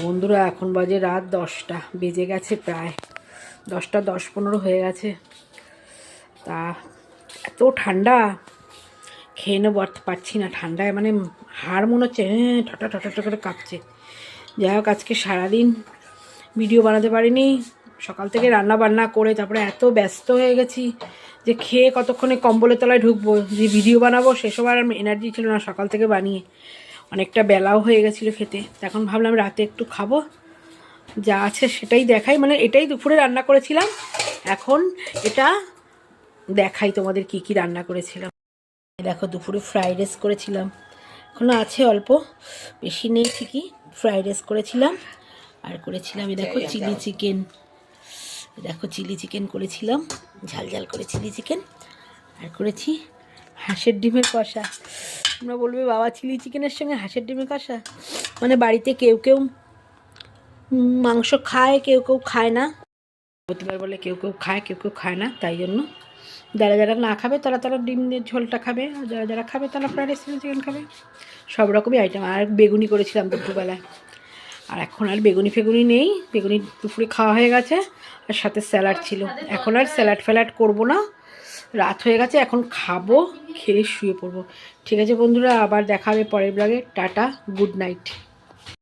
বন্ধুরা এখন বাজে রাত 10টা, বেজে গেছে প্রায় 10টা 10-15 হয়ে গেছে। তা এত ঠান্ডা, খেয়ে নেবো পারছি না, ঠান্ডায় মানে হাড় মনে হচ্ছে ঠটা ঠটা ঠটা করে কাঁপছে। যাই হোক, আজকে সারাদিন ভিডিও বানাতে পারিনি। সকাল থেকে রান্না বান্না করে তারপরে এত ব্যস্ত হয়ে গেছি যে খেয়ে কতক্ষণে কম্বলের তলায় ঢুকবো, যে ভিডিও বানাবো সেসব আর এনার্জি ছিল না সকাল থেকে বানিয়ে। অনেকটা বেলাও হয়ে গেছিলো খেতে। এখন ভাবলাম রাতে একটু খাবো, যা আছে সেটাই দেখাই। মানে এটাই দুপুরে রান্না করেছিলাম, এখন এটা দেখাই তোমাদের কি কি রান্না করেছিলাম। দেখো, দুপুরে ফ্রাইড রাইস করেছিলাম, এখনও আছে অল্প, বেশি নেই ঠিকই। ফ্রাইড রাইস করেছিলাম, আর করেছিলাম দেখো চিলি চিকেন। দেখো চিলি চিকেন করেছিলাম, ঝাল ঝাল করে চিলি চিকেন। আর করেছি হাঁসের ডিমের কষা। তোমরা বলবে বাবা, চিলি চিকেনের সঙ্গে হাঁসের ডিমের কষা? মানে বাড়িতে কেউ কেউ মাংস খায়, কেউ কেউ খায় না। প্রতিবার বলে কেউ কেউ খায়, কেউ কেউ খায় না, তাই জন্য যারা যারা না খাবে তারা তারা ডিমের ঝোলটা খাবে, আর যারা যারা খাবে তারা ফ্রাইড রাইস চিকেন খাবে। সব রকমই আইটেম। আর বেগুনি করেছিলাম দুপুরবেলায়, আর এখন আর বেগুনি ফেগুনি নেই, বেগুনি দুপুরে খাওয়া হয়ে গেছে। আর সাথে স্যালাড ছিল, এখন আর স্যালাড ফ্যালাড করবো না, রাত হয়ে গেছে, এখন খাবো, খেয়ে শুয়ে পড়বো। ঠিক আছে বন্ধুরা, আবার দেখা হবে পরের ব্লগে। Tata, good night.